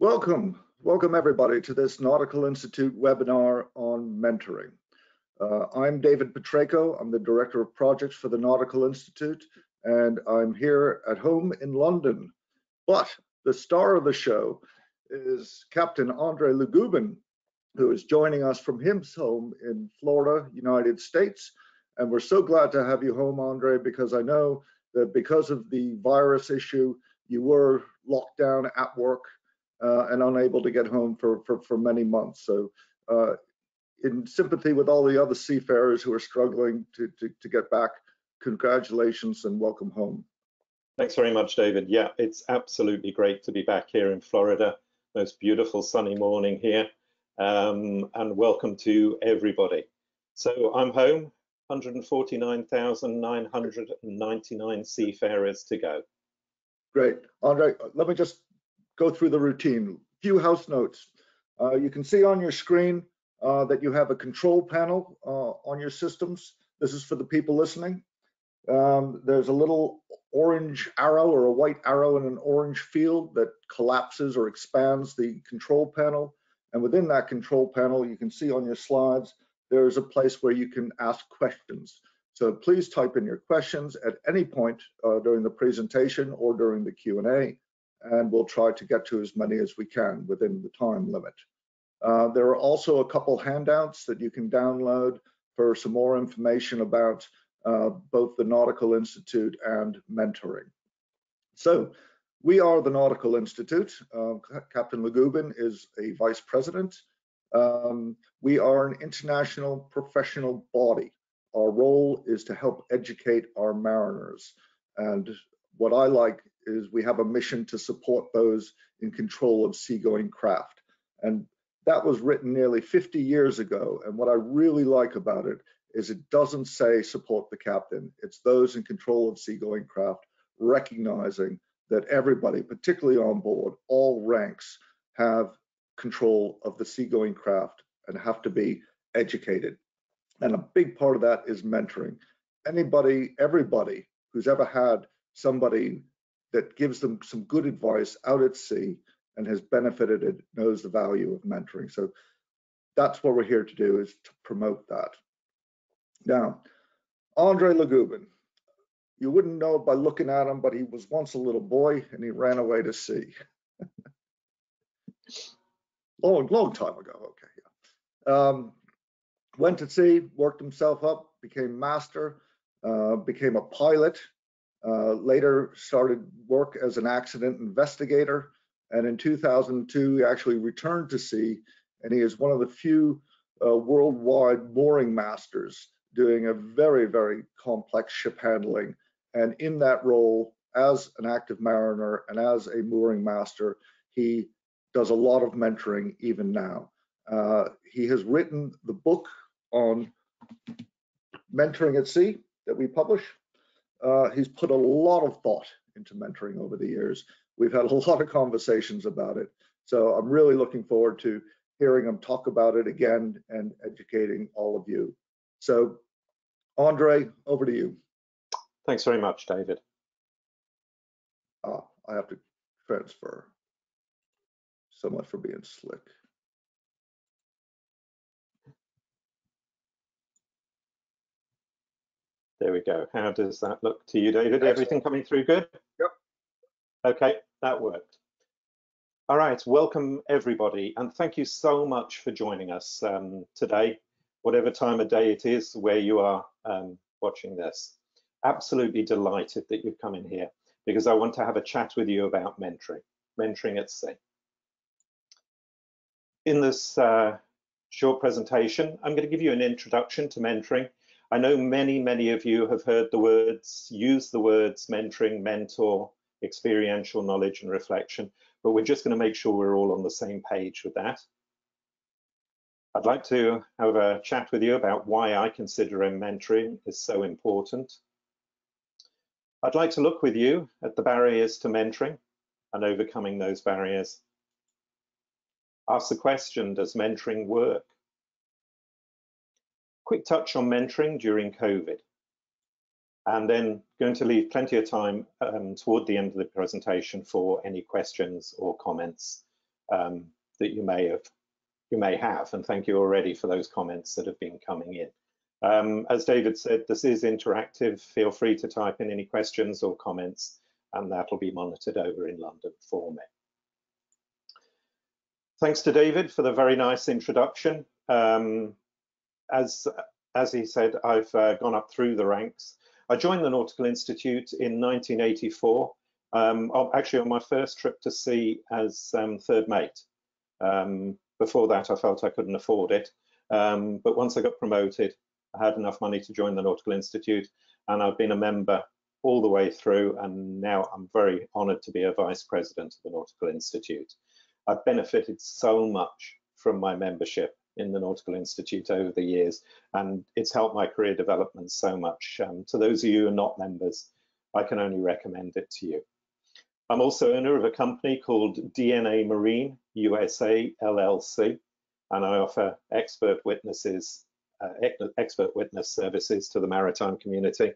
Welcome everybody to this Nautical Institute webinar on mentoring. I'm David Petrayko. I'm the Director of Projects for the Nautical Institute, and I'm here at home in London. But the star of the show is Captain André LeGoubin, who is joining us from his home in Florida, United States. And we're so glad to have you home, André, because I know that because of the virus issue, you were locked down at work and unable to get home for many months. So in sympathy with all the other seafarers who are struggling to get back, congratulations and welcome home. Thanks very much, David. Yeah, it's absolutely great to be back here in Florida. Most beautiful sunny morning here. And welcome to everybody. So I'm home, 149,999 seafarers to go. Great. André, let me just go through the routine. Few house notes. You can see on your screen that you have a control panel on your systems. This is for the people listening. There's a little orange arrow or a white arrow in an orange field that collapses or expands the control panel. And within that control panel, you can see on your slides, there's a place where you can ask questions. So please type in your questions at any point during the presentation or during the Q&A, and we'll try to get to as many as we can within the time limit. There are also a couple handouts that you can download for some more information about both the Nautical Institute and mentoring. So we are the Nautical Institute. Captain LeGoubin is a vice president. We are an international professional body. Our role is to help educate our mariners. And what I like is we have a mission to support those in control of seagoing craft. And that was written nearly 50 years ago. And what I really like about it is it doesn't say support the captain. It's those in control of seagoing craft, recognizing that everybody, particularly on board, all ranks, have control of the seagoing craft and have to be educated. And a big part of that is mentoring. Everybody who's ever had somebody that gives them some good advice out at sea and has benefited it knows the value of mentoring. So that's what we're here to do, is to promote that. Now, André LeGoubin, you wouldn't know it by looking at him, but he was once a little boy and he ran away to sea. long time ago, okay. Yeah. Went to sea, worked himself up, became master, became a pilot, later started work as an accident investigator, and in 2002 he actually returned to sea, and he is one of the few worldwide mooring masters doing a very, very complex ship handling. And in that role, as an active mariner and as a mooring master, he does a lot of mentoring even now. He has written the book on mentoring at sea that we publish. He's put a lot of thought into mentoring over the years. We've had a lot of conversations about it. So I'm really looking forward to hearing him talk about it again and educating all of you. So André, over to you. Thanks very much, David. I have to transfer. So much for being slick. There we go. How does that look to you, David? Excellent. Everything coming through good? Yep. Okay, that worked. All right, welcome everybody, and thank you so much for joining us today, whatever time of day it is where you are watching this. Absolutely delighted that you've come in here because I want to have a chat with you about mentoring at sea. In this short presentation, I'm going to give you an introduction to mentoring. I know many of you have heard the words, used the words mentoring, mentor, experiential knowledge and reflection, but we're just going to make sure we're all on the same page with that. I'd like to have a chat with you about why I consider mentoring is so important. I'd like to look with you at the barriers to mentoring and overcoming those barriers. Ask the question, does mentoring work? Quick touch on mentoring during COVID, and then going to leave plenty of time toward the end of the presentation for any questions or comments that you may have. And thank you already for those comments that have been coming in. As David said, this is interactive. Feel free to type in any questions or comments, and that'll be monitored over in London for me. Thanks to David for the very nice introduction. As he said, I've gone up through the ranks. I joined the Nautical Institute in 1984, actually on my first trip to sea as third mate. Before that, I felt I couldn't afford it. But once I got promoted, I had enough money to join the Nautical Institute, and I've been a member all the way through, and now I'm very honoured to be a vice president of the Nautical Institute. I've benefited so much from my membership in the Nautical Institute over the years, and it's helped my career development so much. To those of you who are not members, I can only recommend it to you. I'm also owner of a company called DNA Marine USA LLC, and I offer expert witness services to the maritime community.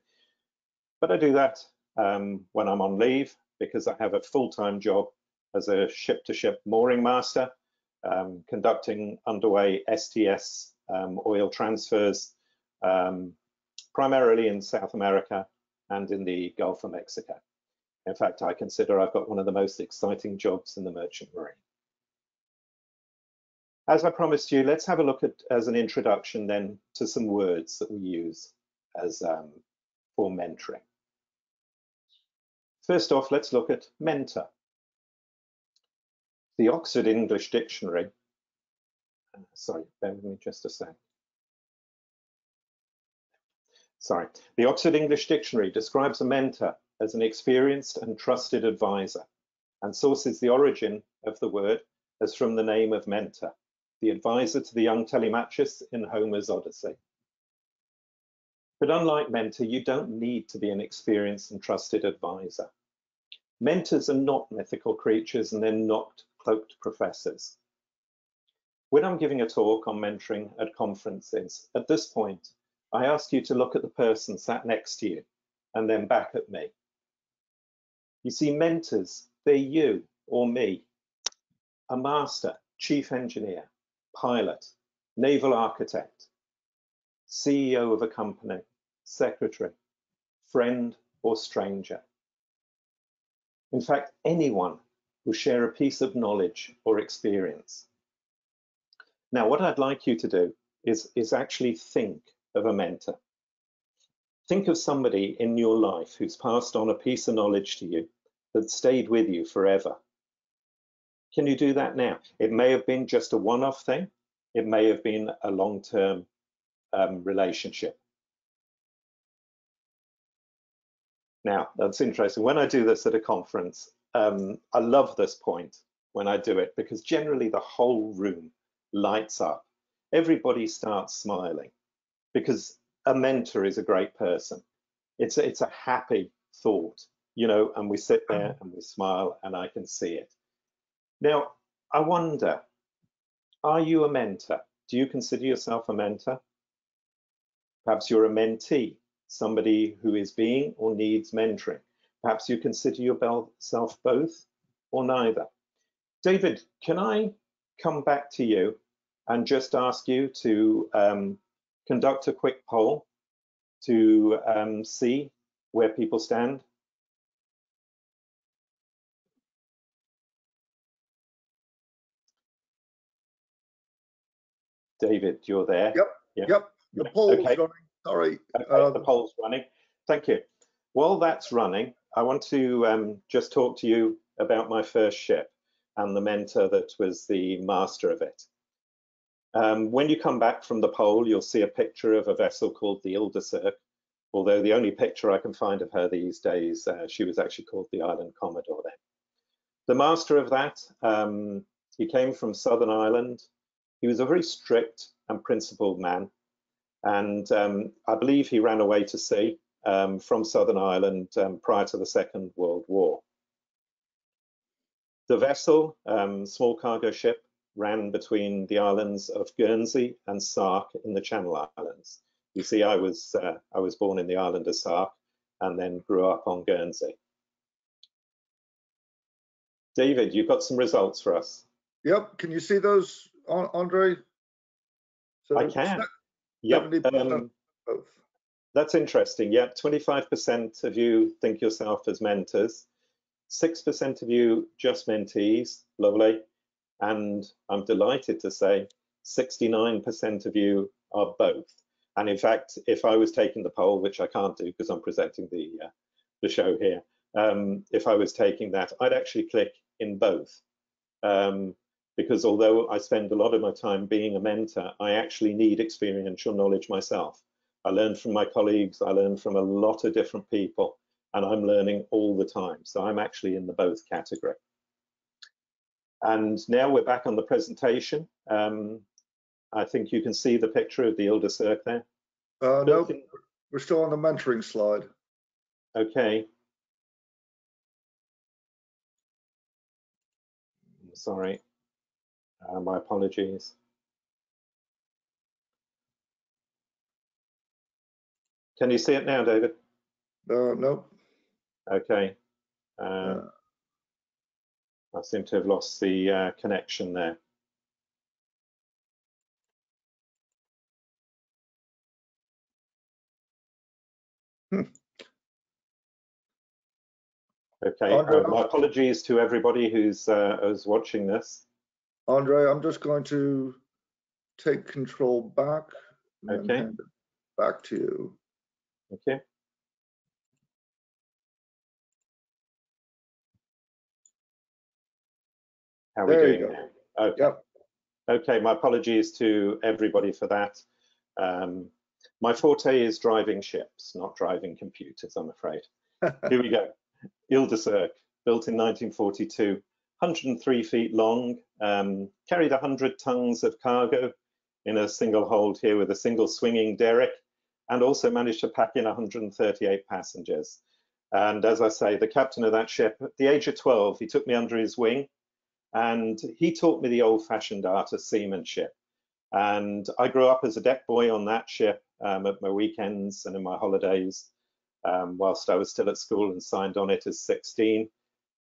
But I do that when I'm on leave, because I have a full-time job as a ship-to-ship mooring master, conducting underway STS oil transfers, primarily in South America and in the Gulf of Mexico. In fact, I consider I've got one of the most exciting jobs in the merchant marine. As I promised you, let's have a look at, as an introduction then, to some words that we use as for mentoring. First off, let's look at mentor. The Oxford English Dictionary, sorry, bear with me just a sec. Sorry, the Oxford English Dictionary describes a mentor as an experienced and trusted advisor, and sources the origin of the word as from the name of Mentor, the advisor to the young Telemachus in Homer's Odyssey. But unlike Mentor, you don't need to be an experienced and trusted advisor. Mentors are not mythical creatures, and they're not cloaked professors. When I'm giving a talk on mentoring at conferences, at this point, I ask you to look at the person sat next to you and then back at me. You see, mentors, they're you or me, a master, chief engineer, pilot, naval architect, CEO of a company, secretary, friend or stranger. In fact, anyone will share a piece of knowledge or experience. Now, what I'd like you to do is actually think of a mentor. Think of somebody in your life who's passed on a piece of knowledge to you that stayed with you forever. Can you do that now? It may have been just a one-off thing. It may have been a long-term relationship. Now, that's interesting. When I do this at a conference, I love this point when I do it, because generally the whole room lights up. Everybody starts smiling, because a mentor is a great person. It's a happy thought, you know, and we sit there and we smile, and I can see it. Now, I wonder, are you a mentor? Do you consider yourself a mentor? Perhaps you're a mentee, somebody who is being or needs mentoring. Perhaps you consider yourself both or neither. David, can I come back to you and just ask you to conduct a quick poll to see where people stand? David, you're there? Yep. The poll's okay. running. Sorry. Okay, the poll's running. Thank you. While that's running, I want to just talk to you about my first ship and the mentor that was the master of it. When you come back from the poll, you'll see a picture of a vessel called the Ile-de-Cirque, although the only picture I can find of her these days, she was actually called the Island Commodore then. The master of that, he came from Southern Ireland. He was a very strict and principled man, and I believe he ran away to sea from Southern Ireland prior to the Second World War. The vessel, small cargo ship, ran between the islands of Guernsey and Sark in the Channel Islands. You see, I was born in the island of Sark and then grew up on Guernsey. David, you've got some results for us. Yep. Can you see those, Andre? So I can. 70% both. That's interesting. Yep, 25% of you think yourself as mentors, 6% of you just mentees. Lovely. And I'm delighted to say 69% of you are both. And in fact, if I was taking the poll, which I can't do because I'm presenting the show here, if I was taking that, I'd actually click in both. Because although I spend a lot of my time being a mentor, I actually need experiential knowledge myself. I learn from my colleagues, I learn from a lot of different people, and I'm learning all the time. So I'm actually in the both category. And now we're back on the presentation. I think you can see the picture of the Ilde Cirque there. No, we're still on the mentoring slide. Okay. Sorry, my apologies. Can you see it now, David? Nope. Okay. I seem to have lost the connection there. Okay, Andre, my apologies to everybody who's watching this. Andre, I'm just going to take control back and then hand it back to you. Okay. How are we doing now? Okay. Yep. Okay, my apologies to everybody for that. My forte is driving ships, not driving computers, I'm afraid. Here we go. Ilde Cirque, built in 1942, 103 feet long, carried 100 tons of cargo in a single hold here with a single swinging derrick, and also managed to pack in 138 passengers. And as I say, the captain of that ship, at the age of 12, he took me under his wing, and he taught me the old-fashioned art of seamanship. And I grew up as a deck boy on that ship at my weekends and in my holidays, whilst I was still at school, and signed on it as 16.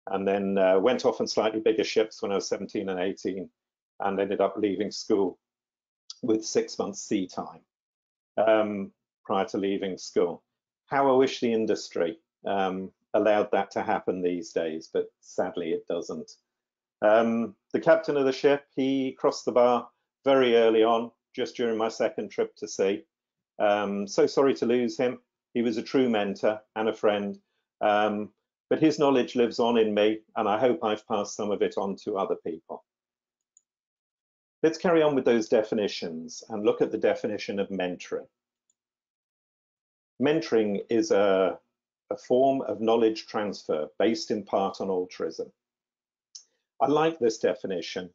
And then went off on slightly bigger ships when I was 17 and 18, and ended up leaving school with 6 months sea time prior to leaving school. How I wish the industry allowed that to happen these days, but sadly it doesn't. The captain of the ship, he crossed the bar very early on, just during my second trip to sea. So sorry to lose him. He was a true mentor and a friend, but his knowledge lives on in me, and I hope I've passed some of it on to other people. Let's carry on with those definitions and look at the definition of mentoring. Mentoring is a form of knowledge transfer based in part on altruism. I like this definition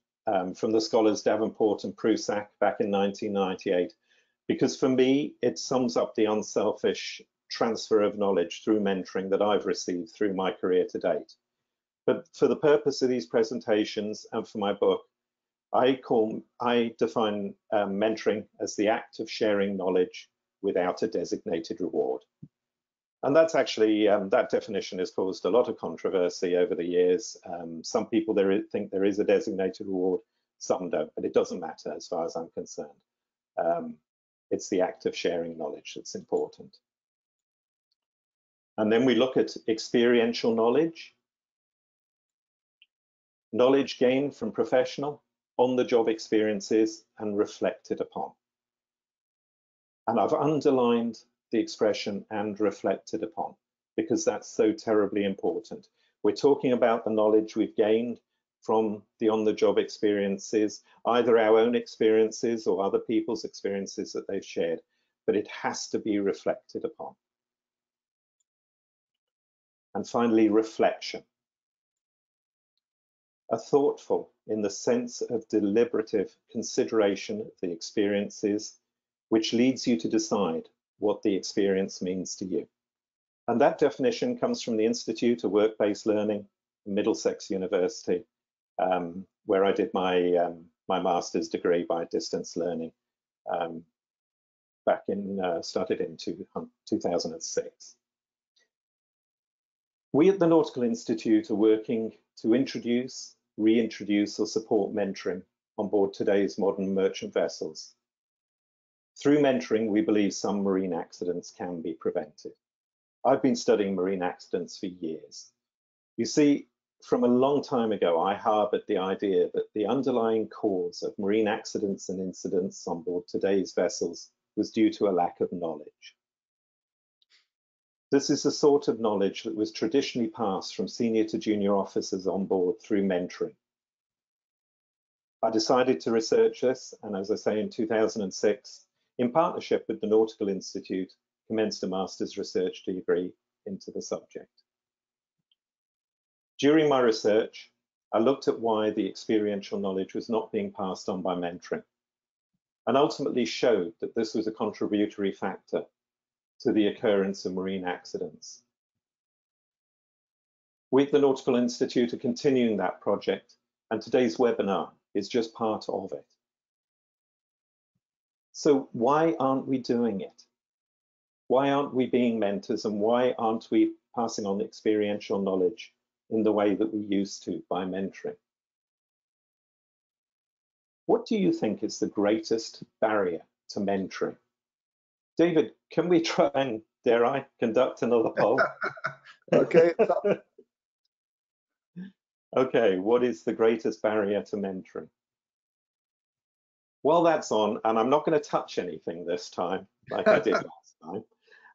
from the scholars Davenport and Prusak back in 1998, because for me, it sums up the unselfish transfer of knowledge through mentoring that I've received through my career to date. But for the purpose of these presentations and for my book, I define mentoring as the act of sharing knowledge without a designated reward. And that's actually, that definition has caused a lot of controversy over the years. Some people think there is a designated reward, some don't, but it doesn't matter as far as I'm concerned. It's the act of sharing knowledge that's important. And then we look at experiential knowledge. Knowledge gained from professional, on-the-job experiences and reflected upon. And I've underlined the expression "and reflected upon" because that's so terribly important. We're talking about the knowledge we've gained from the on-the-job experiences, either our own experiences or other people's experiences that they've shared, but it has to be reflected upon. And finally, reflection. A thoughtful, in the sense of deliberative consideration of the experiences, which leads you to decide what the experience means to you. And that definition comes from the Institute of Work-Based Learning, Middlesex University, where I did my, my master's degree by distance learning back in, started in 2006. We at the Nautical Institute are working to introduce reintroduce or support mentoring on board today's modern merchant vessels. Through mentoring, we believe some marine accidents can be prevented. I've been studying marine accidents for years. You see, from a long time ago, I harbored the idea that the underlying cause of marine accidents and incidents on board today's vessels was due to a lack of knowledge. This is the sort of knowledge that was traditionally passed from senior to junior officers on board through mentoring. I decided to research this, and as I say, in 2006, in partnership with the Nautical Institute, commenced a master's research degree into the subject. During my research, I looked at why the experiential knowledge was not being passed on by mentoring, and ultimately showed that this was a contributory factor to the occurrence of marine accidents. We at the Nautical Institute are continuing that project, and today's webinar is just part of it. So why aren't we doing it? Why aren't we being mentors, and why aren't we passing on experiential knowledge in the way that we used to by mentoring? What do you think is the greatest barrier to mentoring? David, can we try and, dare I, conduct another poll? Okay. Okay, what is the greatest barrier to mentoring? While that's on, and I'm not going to touch anything this time, like I did last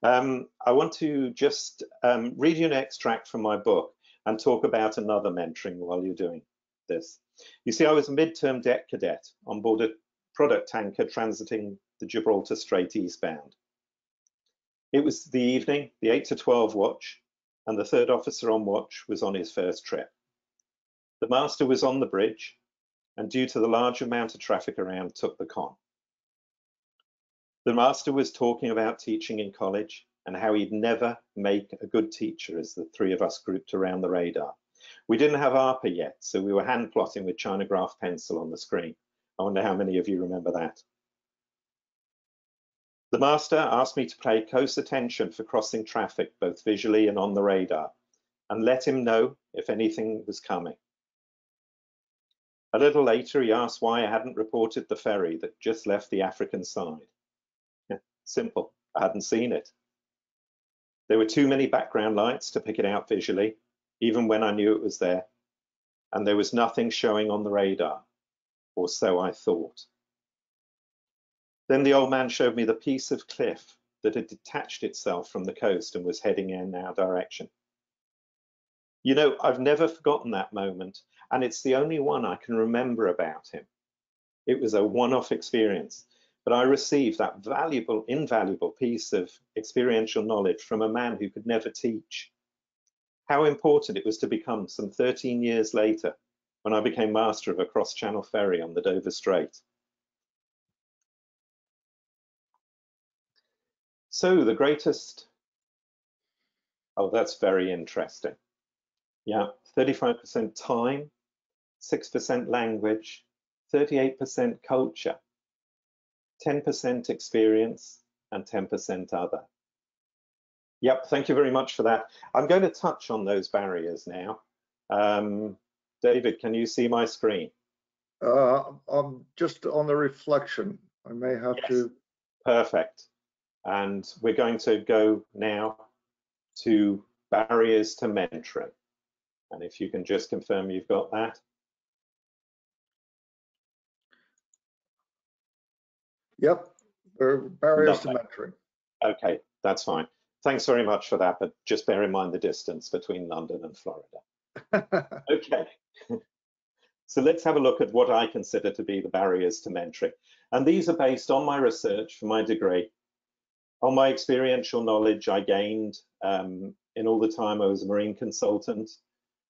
time, I want to just read you an extract from my book and talk about another mentoring while you're doing this. You see, I was a midterm deck cadet on board a product tanker transiting the Gibraltar Strait eastbound. It was the evening, the 8 to 12 watch, and the third officer on watch was on his first trip. The master was on the bridge, and due to the large amount of traffic around, took the con. The master was talking about teaching in college and how he'd never make a good teacher as the three of us grouped around the radar. We didn't have ARPA yet, so we were hand plotting with China graph pencil on the screen. I wonder how many of you remember that. The master asked me to pay close attention for crossing traffic, both visually and on the radar, and let him know if anything was coming. A little later, he asked why I hadn't reported the ferry that just left the African side. Simple, I hadn't seen it. There were too many background lights to pick it out visually, even when I knew it was there, and there was nothing showing on the radar, or so I thought. Then the old man showed me the piece of cliff that had detached itself from the coast and was heading in our direction. You know, I've never forgotten that moment, and it's the only one I can remember about him. It was a one-off experience, but I received that valuable, invaluable piece of experiential knowledge from a man who could never teach. How important it was to become some 13 years later when I became master of a cross-channel ferry on the Dover Strait. So the greatest, oh, that's very interesting. Yeah, 35% time, 6% language, 38% culture, 10% experience, and 10% other. Yep, thank you very much for that. I'm going to touch on those barriers now. David, can you see my screen? I'm just on the reflection. I may have to. Perfect. And we're going to go now to barriers to mentoring. And if you can just confirm you've got that. Yep, there are barriers Lovely. to mentoring. Okay, that's fine. Thanks very much for that, but just bear in mind the distance between London and Florida. Okay. So let's have a look at what I consider to be the barriers to mentoring. And these are based on my research for my degree, on my experiential knowledge I gained in all the time I was a marine consultant.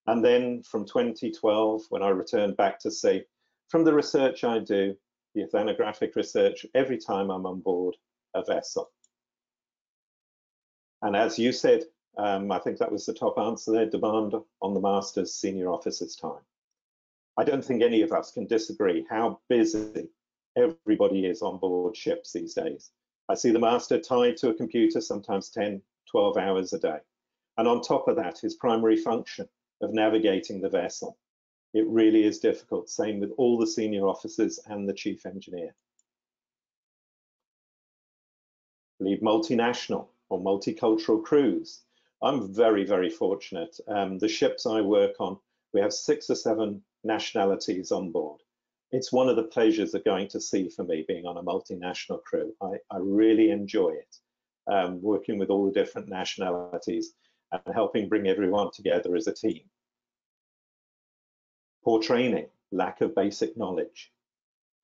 And then from 2012, when I returned back to sea, from the research I do, the ethnographic research, every time I'm on board a vessel. And as you said, I think that was the top answer there, demand on the master's senior officer's time. I don't think any of us can disagree how busy everybody is on board ships these days. I see the master tied to a computer sometimes 10, 12 hours a day. And on top of that, his primary function of navigating the vessel. It really is difficult. Same with all the senior officers and the chief engineer. Lead multinational or multicultural crews. I'm very, very fortunate. The ships I work on, we have 6 or 7 nationalities on board. It's one of the pleasures of going to sea for me, being on a multinational crew. I really enjoy it, working with all the different nationalities and helping bring everyone together as a team. Poor training, lack of basic knowledge.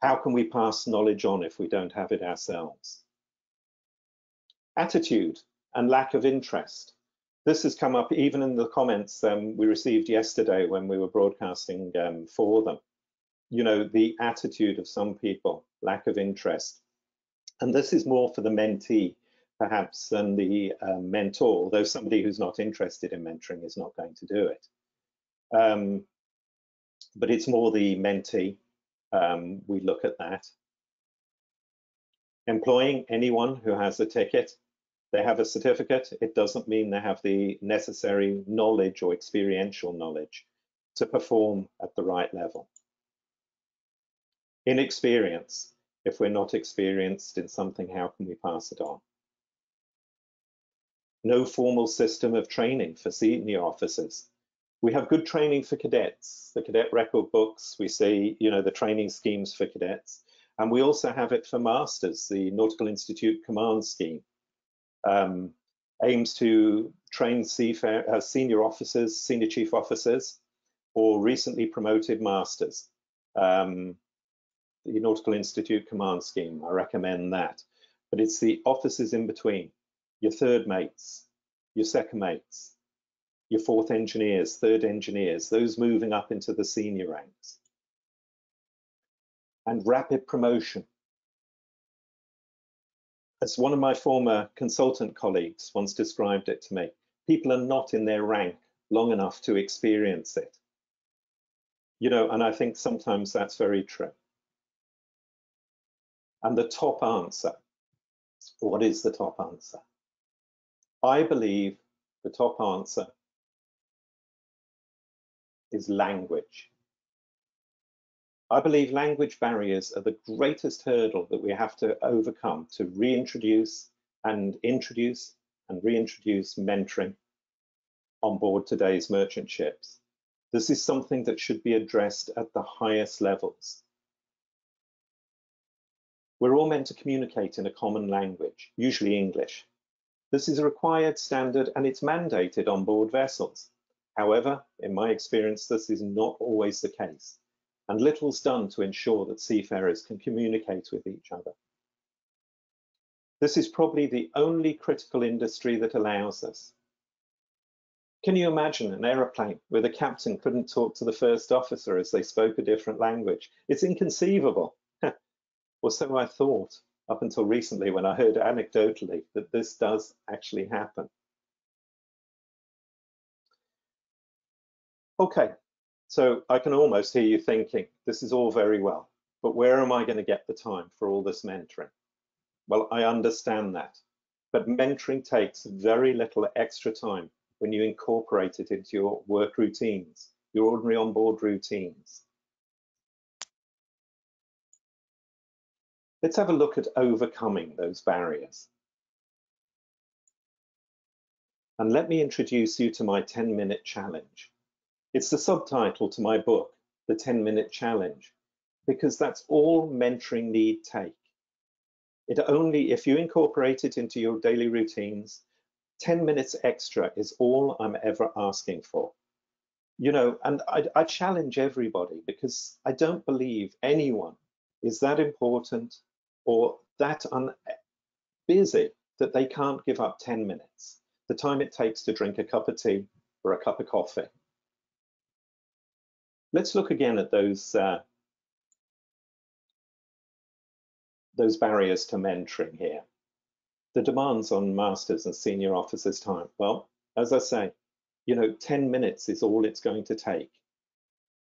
How can we pass knowledge on if we don't have it ourselves? Attitude and lack of interest. This has come up even in the comments we received yesterday when we were broadcasting for them. You know, the attitude of some people, lack of interest. And this is more for the mentee, perhaps, than the mentor, although somebody who's not interested in mentoring is not going to do it. But it's more the mentee. We look at that. Employing anyone who has a ticket. They have a certificate. It doesn't mean they have the necessary knowledge or experiential knowledge to perform at the right level. Inexperience. If we're not experienced in something, how can we pass it on? No formal system of training for senior officers. We have good training for cadets, the cadet record books. We see, you know, the training schemes for cadets. And we also have it for masters, the Nautical Institute Command Scheme. Aims to train senior officers, senior chief officers, or recently promoted masters. The Nautical Institute Command Scheme, I recommend that. But it's the officers in between, your third mates, your second mates, your fourth engineers, third engineers, those moving up into the senior ranks. And rapid promotion. As one of my former consultant colleagues once described it to me, people are not in their rank long enough to experience it. You know, and I think sometimes that's very true. And the top answer, what is the top answer? I believe the top answer is language. I believe language barriers are the greatest hurdle that we have to overcome to reintroduce and introduce and reintroduce mentoring on board today's merchant ships. This is something that should be addressed at the highest levels. We're all meant to communicate in a common language, usually English. This is a required standard and it's mandated on board vessels. However, in my experience, this is not always the case. And little's done to ensure that seafarers can communicate with each other. This is probably the only critical industry that allows this. Can you imagine an aeroplane where the captain couldn't talk to the first officer as they spoke a different language? It's inconceivable. Or so I thought, up until recently when I heard anecdotally that this does actually happen. Okay. So I can almost hear you thinking, this is all very well, but where am I going to get the time for all this mentoring? Well, I understand that, but mentoring takes very little extra time when you incorporate it into your work routines, your ordinary onboard routines. Let's have a look at overcoming those barriers. And let me introduce you to my 10-minute challenge. It's the subtitle to my book, The 10-Minute Challenge, because that's all mentoring need take. It only, if you incorporate it into your daily routines, 10 minutes extra is all I'm ever asking for. You know, and I challenge everybody because I don't believe anyone is that important or that busy that they can't give up 10 minutes, the time it takes to drink a cup of tea or a cup of coffee. Let's look again at those barriers to mentoring here. The demands on masters and senior officers' time. Well, as I say, you know, 10 minutes is all it's going to take.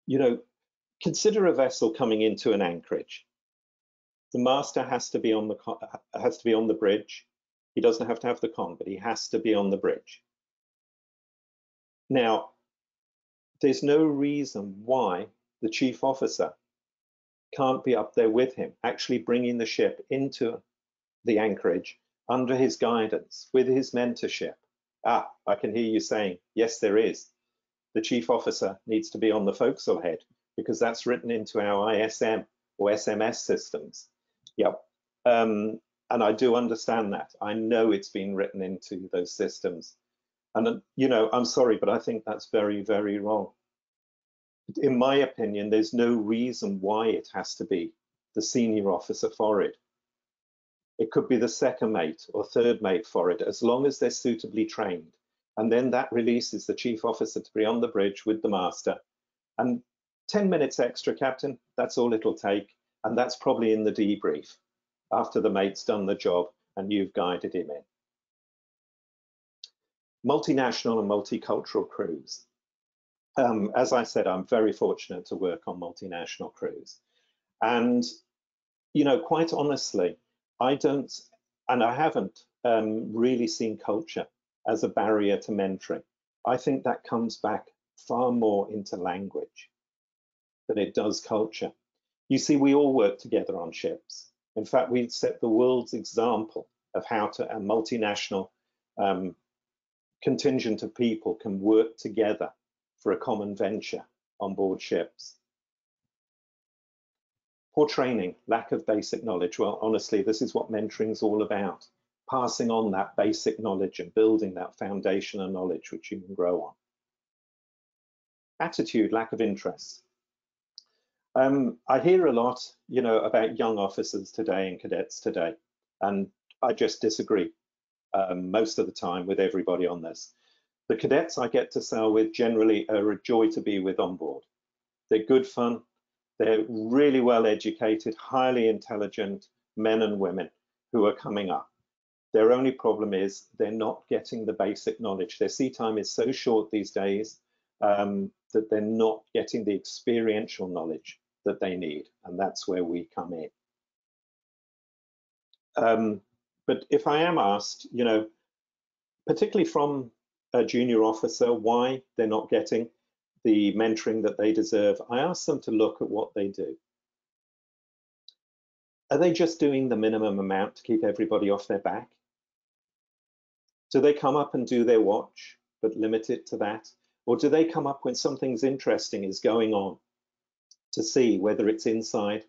You know, consider a vessel coming into an anchorage. The master has to be on the bridge. He doesn't have to have the con, but he has to be on the bridge. Now, there's no reason why the chief officer can't be up there with him, actually bringing the ship into the anchorage under his guidance, with his mentorship. Ah, I can hear you saying, yes, there is. The chief officer needs to be on the forecastle head because that's written into our ISM or SMS systems. Yep. And I do understand that. I know it's been written into those systems. And, you know, I'm sorry, but I think that's very, very wrong. In my opinion, there's no reason why it has to be the senior officer forward. It could be the second mate or third mate forward, as long as they're suitably trained. And then that releases the chief officer to be on the bridge with the master. And 10 minutes extra, Captain, that's all it'll take. And that's probably in the debrief after the mate's done the job and you've guided him in. Multinational and multicultural crews. As I said, I'm very fortunate to work on multinational crews. And, you know, quite honestly, I don't, and I haven't really seen culture as a barrier to mentoring. I think that comes back far more into language than it does culture. You see, we all work together on ships. In fact, we set the world's example of how a multinational contingent of people can work together for a common venture on board ships. Poor training, lack of basic knowledge. Well, honestly, this is what mentoring is all about. Passing on that basic knowledge and building that foundation of knowledge which you can grow on. Attitude, lack of interest. I hear a lot, you know, about young officers today and cadets today, and I just disagree most of the time with everybody on this. The cadets I get to sail with generally are a joy to be with on board. They're good fun. They're really well educated, highly intelligent men and women who are coming up. Their only problem is they're not getting the basic knowledge. Their sea time is so short these days that they're not getting the experiential knowledge that they need, and that's where we come in. But if I am asked, you know, particularly from a junior officer, why they're not getting the mentoring that they deserve, I ask them to look at what they do. Are they just doing the minimum amount to keep everybody off their back? Do they come up and do their watch, but limit it to that? Or do they come up when something's interesting is going on to see whether it's inside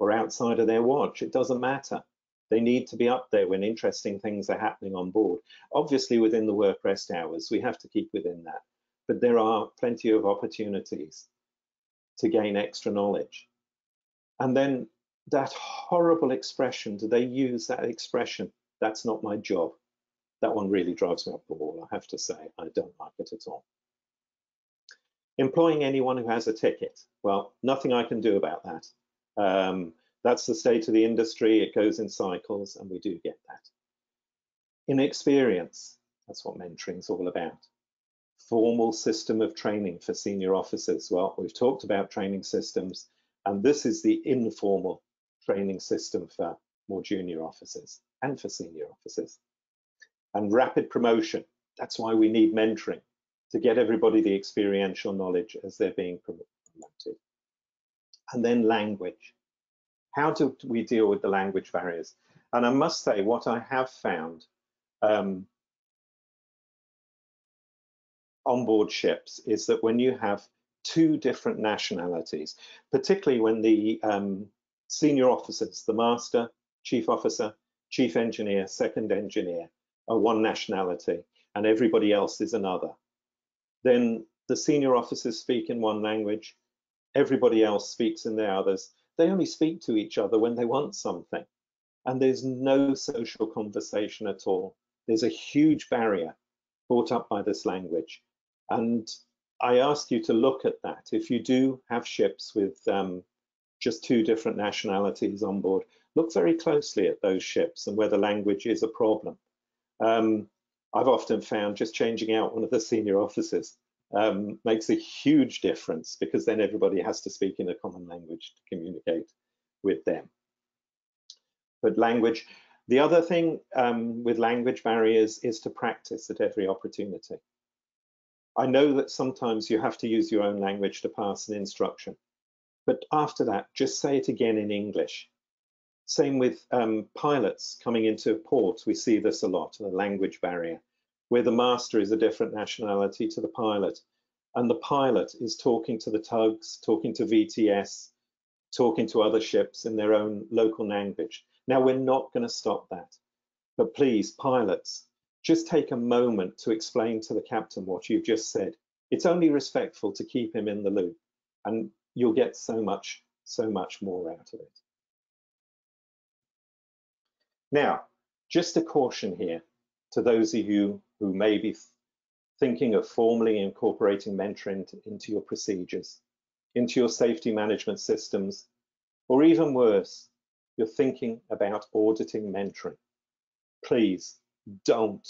or outside of their watch? It doesn't matter. They need to be up there when interesting things are happening on board. Obviously, within the work rest hours, we have to keep within that. But there are plenty of opportunities to gain extra knowledge. And then that horrible expression, do they use that expression? That's not my job. That one really drives me up the wall, I have to say. I don't like it at all. Employing anyone who has a ticket. Well, nothing I can do about that. That's the state of the industry. It goes in cycles, and we do get that. Inexperience, that's what mentoring is all about. Formal system of training for senior officers. Well, we've talked about training systems, and this is the informal training system for more junior officers and for senior officers. And rapid promotion, that's why we need mentoring, to get everybody the experiential knowledge as they're being promoted. And then language. How do we deal with the language barriers? And I must say, what I have found on board ships is that when you have two different nationalities, particularly when the senior officers, the master, chief officer, chief engineer, second engineer, are one nationality and everybody else is another, then the senior officers speak in one language, everybody else speaks in the others. They only speak to each other when they want something, and there's no social conversation at all. There's a huge barrier brought up by this language, and I ask you to look at that. If you do have ships with just two different nationalities on board, look very closely at those ships and whether language is a problem. I've often found just changing out one of the senior officers makes a huge difference, because then everybody has to speak in a common language to communicate with them. But language, the other thing with language barriers is to practice at every opportunity. I know that sometimes you have to use your own language to pass an instruction, But after that, just say it again in English. Same with pilots coming into port. We see this a lot, the language barrier, where the master is a different nationality to the pilot. And the pilot is talking to the tugs, talking to VTS, talking to other ships in their own local language. Now, we're not going to stop that. But please, pilots, just take a moment to explain to the captain what you've just said. It's only respectful to keep him in the loop, and you'll get so much more out of it. Now, just a caution here to those of you who may be thinking of formally incorporating mentoring into your procedures, into your safety management systems, or even worse, you're thinking about auditing mentoring. Please don't.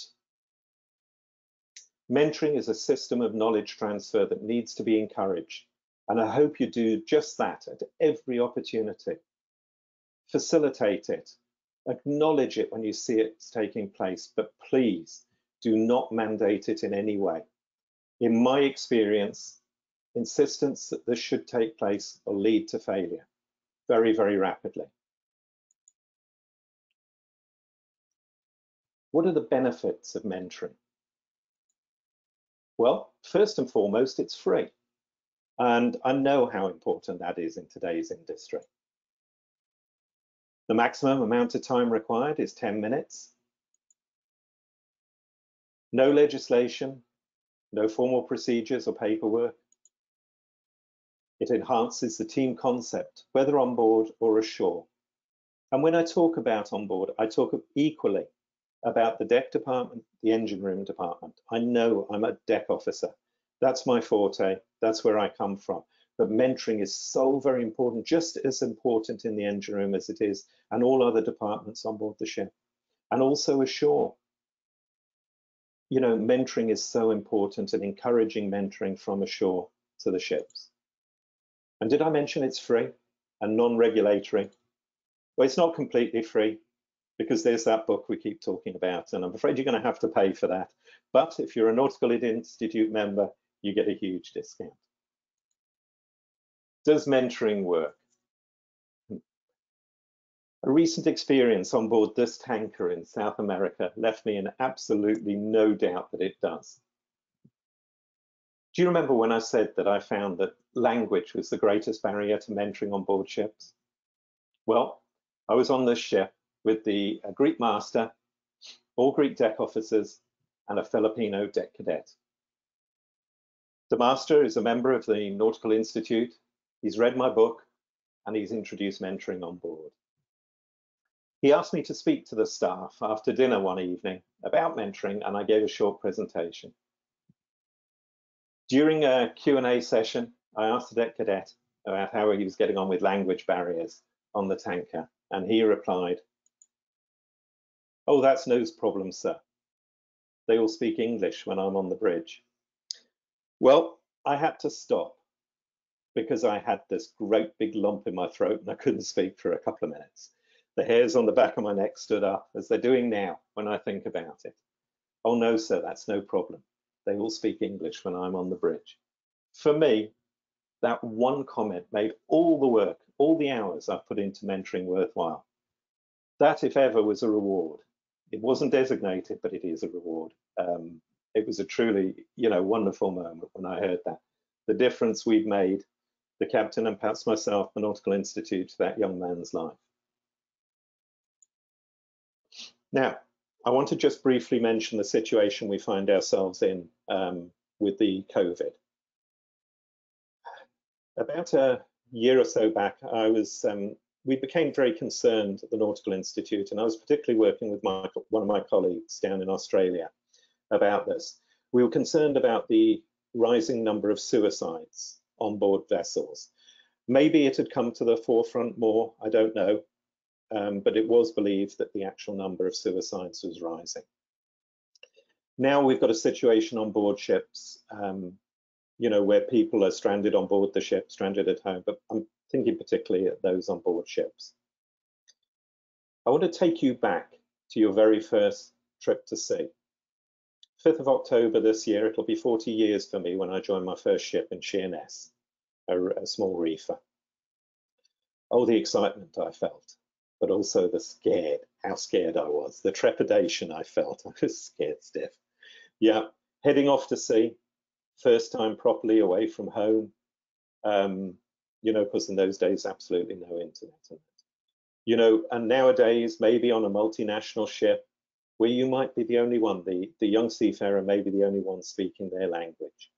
Mentoring is a system of knowledge transfer that needs to be encouraged, and I hope you do just that at every opportunity. Facilitate it, acknowledge it when you see it's taking place, but please do not mandate it in any way. In my experience, insistence that this should take place will lead to failure very, very rapidly. What are the benefits of mentoring? Well, first and foremost, it's free. And I know how important that is in today's industry. The maximum amount of time required is 10 minutes. No legislation, no formal procedures or paperwork. It enhances the team concept, whether on board or ashore. And when I talk about on board, I talk equally about the deck department, the engine room department. I know I'm a deck officer. That's my forte. That's where I come from. But mentoring is so very important, just as important in the engine room as it is, and all other departments on board the ship, and also ashore. You know, mentoring is so important, and encouraging mentoring from ashore to the ships. And did I mention it's free and non-regulatory? Well, it's not completely free, because there's that book we keep talking about, and I'm afraid you're going to have to pay for that. But if you're a Nautical Institute member, you get a huge discount. Does mentoring work? A recent experience on board this tanker in South America left me in absolutely no doubt that it does. Do you remember when I said that I found that language was the greatest barrier to mentoring on board ships? Well, I was on this ship with a Greek master, all Greek deck officers, and a Filipino deck cadet. The master is a member of the Nautical Institute. He's read my book, and he's introduced mentoring on board. He asked me to speak to the staff after dinner one evening about mentoring, and I gave a short presentation. During a Q&A session, I asked the deck cadet about how he was getting on with language barriers on the tanker, and he replied, "Oh, that's no problem, sir. They all speak English when I'm on the bridge." Well, I had to stop because I had this great big lump in my throat and I couldn't speak for a couple of minutes. The hairs on the back of my neck stood up, as they're doing now when I think about it. "Oh no, sir, that's no problem. They all speak English when I'm on the bridge." For me, that one comment made all the work, all the hours I've put into mentoring worthwhile. That, if ever, was a reward. It wasn't designated, but it is a reward. It was a truly, wonderful moment when I heard that. The difference we've made, the captain and perhaps myself, the Nautical Institute, to that young man's life. Now, I want to just briefly mention the situation we find ourselves in with the COVID. About a year or so back, we became very concerned at the Nautical Institute, and I was particularly working with one of my colleagues down in Australia about this. We were concerned about the rising number of suicides on board vessels. Maybe it had come to the forefront more, I don't know, but it was believed that the actual number of suicides was rising. Now we've got a situation on board ships, where people are stranded on board the ship, stranded at home, but I'm thinking particularly at those on board ships. I want to take you back to your very first trip to sea. 5th of October this year, it'll be 40 years for me when I joined my first ship in Sheerness, a small reefer. Oh, the excitement I felt, but also how scared I was, the trepidation I felt. I was scared stiff. Yeah, heading off to sea, first time properly away from home. You know, because in those days, absolutely no internet. You know, and nowadays, maybe on a multinational ship, where you might be the only one, the young seafarer may be the only one speaking their language.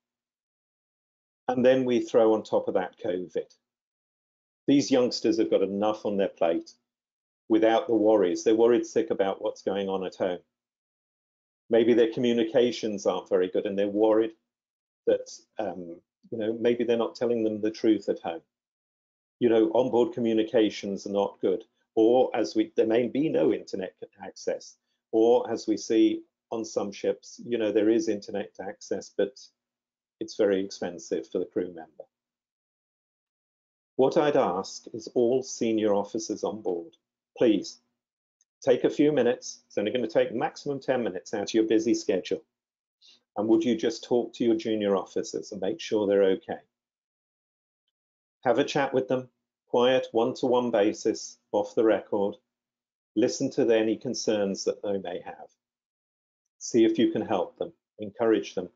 And then we throw on top of that COVID. These youngsters have got enough on their plate without the worries. They're worried sick about what's going on at home. Maybe their communications aren't very good and they're worried that, you know, maybe they're not telling them the truth at home. You know, onboard communications are not good. Or there may be no internet access. Or as we see on some ships, you know, there is internet access, but it's very expensive for the crew member. What I'd ask is all senior officers on board, please take a few minutes. It's only going to take maximum 10 minutes out of your busy schedule. And would you just talk to your junior officers and make sure they're okay? Have a chat with them, quiet, one-to-one basis, off the record. Listen to any concerns that they may have. See if you can help them, encourage them,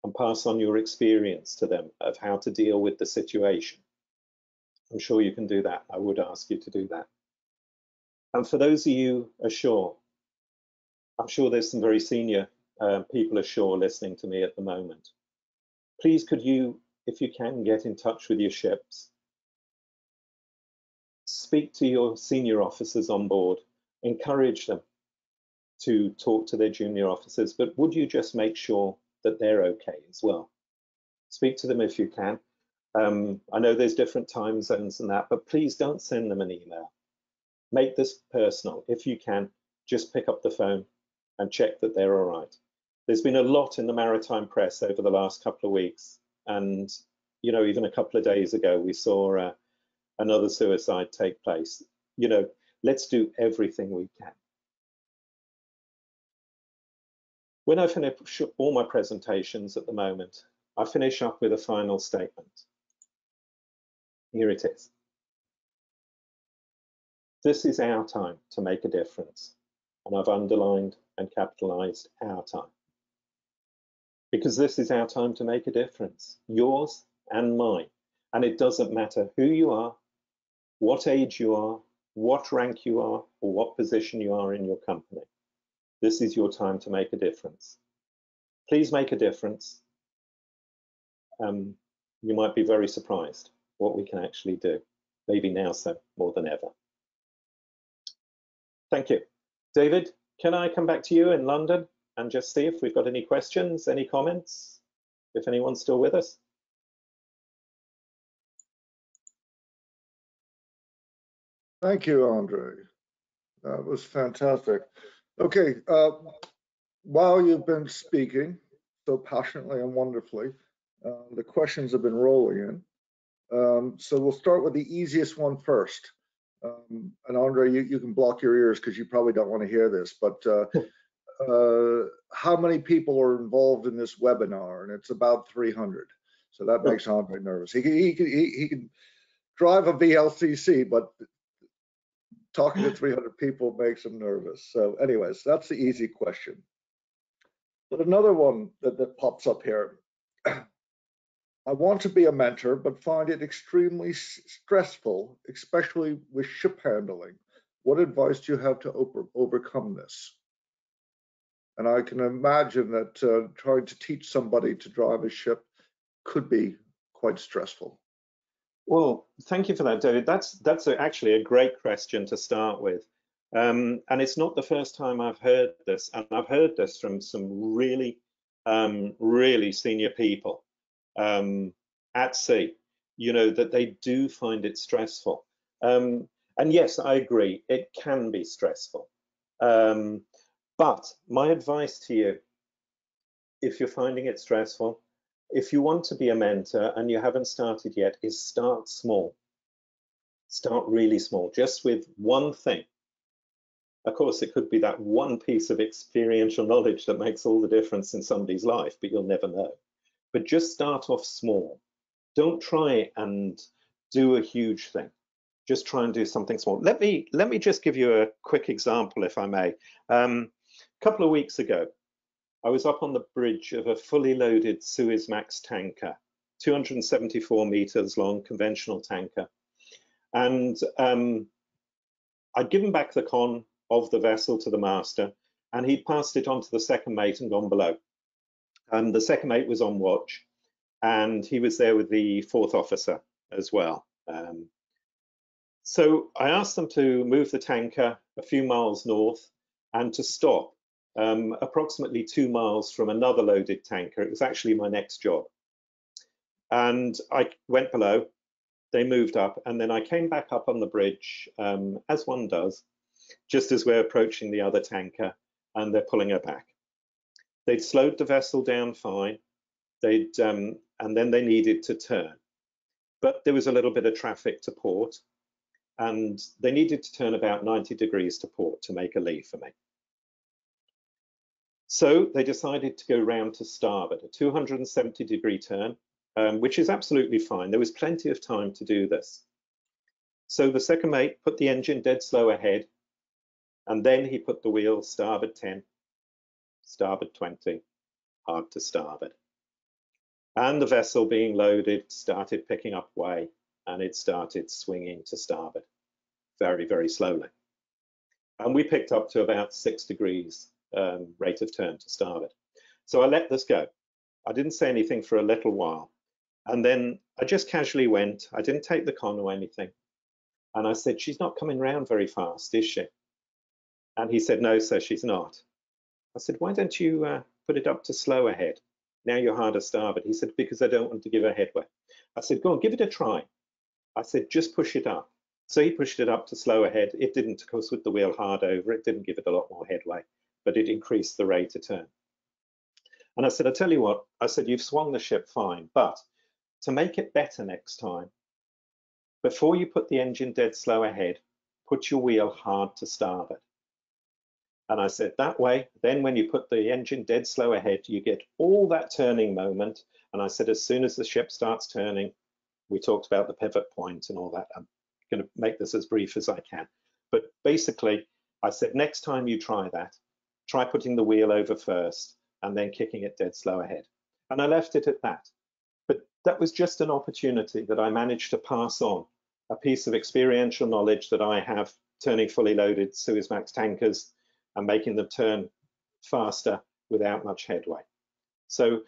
and pass on your experience to them of how to deal with the situation. I'm sure you can do that. I would ask you to do that. And for those of you ashore, I'm sure there's some very senior people ashore listening to me at the moment. Please could you, if you can, get in touch with your ships. Speak to your senior officers on board, encourage them to talk to their junior officers, but would you just make sure that they're okay as well? Speak to them if you can. I know there's different time zones and that, but please don't send them an email. Make this personal. If you can, just pick up the phone and check that they're all right. There's been a lot in the maritime press over the last couple of weeks. And, you know, even a couple of days ago, we saw another suicide take place. You know, let's do everything we can. When I finish all my presentations at the moment, I finish up with a final statement. Here it is. This is our time to make a difference. And I've underlined and capitalized our time. Because this is our time to make a difference, yours and mine. And it doesn't matter who you are, what age you are, what rank you are, or what position you are in your company. This is your time to make a difference. Please make a difference. You might be very surprised what we can actually do. Maybe now so, more than ever. Thank you. David, can I come back to you in London and just see if we've got any questions, any comments, if anyone's still with us? Thank you, Andre. That was fantastic. Okay, while you've been speaking so passionately and wonderfully, the questions have been rolling in. So we'll start with the easiest one first. And Andre, you can block your ears because you probably don't want to hear this, but how many people are involved in this webinar? And it's about 300. So that makes Andre nervous. He can drive a VLCC, but talking to 300 people makes him nervous. So anyways, that's the easy question. But another one that pops up here. I want to be a mentor, but find it extremely stressful, especially with ship handling. What advice do you have to overcome this? And I can imagine that trying to teach somebody to drive a ship could be quite stressful. Well, thank you for that, David. That's actually a great question to start with. And it's not the first time I've heard this, and I've heard this from some really, really senior people at sea, you know, that they do find it stressful. And yes, I agree, it can be stressful. But my advice to you, if you're finding it stressful, if you want to be a mentor and you haven't started yet, is start small. Start really small, just with one thing. Of course, it could be that one piece of experiential knowledge that makes all the difference in somebody's life, but you'll never know. But just start off small. Don't try and do a huge thing. just try and do something small. Let me just give you a quick example, if I may. A couple of weeks ago, I was up on the bridge of a fully loaded Suezmax tanker, 274 meters long, conventional tanker. And I'd given back the con of the vessel to the master, and he'd passed it on to the second mate and gone below. The second mate was on watch, and he was there with the fourth officer as well. So I asked them to move the tanker a few miles north and to stop approximately 2 miles from another loaded tanker. It was actually my next job. And I went below, they moved up, and then I came back up on the bridge, as one does, just as we're approaching the other tanker, and they're pulling her back. They'd slowed the vessel down fine, and then they needed to turn. But there was a little bit of traffic to port, and they needed to turn about 90 degrees to port to make a lee for me. So they decided to go round to starboard, a 270-degree turn, which is absolutely fine. There was plenty of time to do this. So the second mate put the engine dead slow ahead, and then he put the wheel starboard 10, starboard 20, hard to starboard. And the vessel being loaded started picking up way, and it started swinging to starboard very, very slowly. And we picked up to about 6 degrees rate of turn to starboard. So I let this go. I didn't say anything for a little while. And then I just casually went, I didn't take the con or anything. And I said, she's not coming round very fast, is she? And he said, no, sir, she's not. I said, why don't you put it up to slow ahead? Now you're harder starboard. He said, because I don't want to give her headway. I said, go on, give it a try. I said, just push it up. So he pushed it up to slow ahead. It didn't, of course, with the wheel hard over, it didn't give it a lot more headway, but it increased the rate of turn. And I said, I tell you what, I said, you've swung the ship fine, but to make it better next time, before you put the engine dead slow ahead, put your wheel hard to starboard. And I said, that way, then when you put the engine dead slow ahead, you get all that turning moment. And I said, as soon as the ship starts turning, we talked about the pivot point and all that. I'm going to make this as brief as I can. But basically, I said, next time you try that, try putting the wheel over first and then kicking it dead slow ahead. And I left it at that. But that was just an opportunity that I managed to pass on, a piece of experiential knowledge that I have turning fully loaded Suezmax tankers and making them turn faster without much headway. So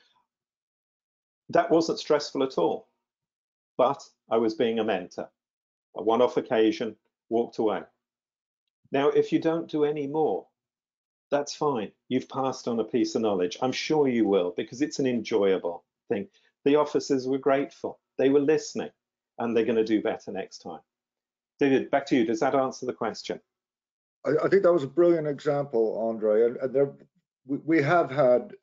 that wasn't stressful at all, but I was being a mentor. A one-off occasion, walked away. Now, if you don't do any more, that's fine. You've passed on a piece of knowledge. I'm sure you will, because it's an enjoyable thing. The officers were grateful. They were listening, and they're going to do better next time. David, back to you. Does that answer the question? I think that was a brilliant example, Andre. And we have had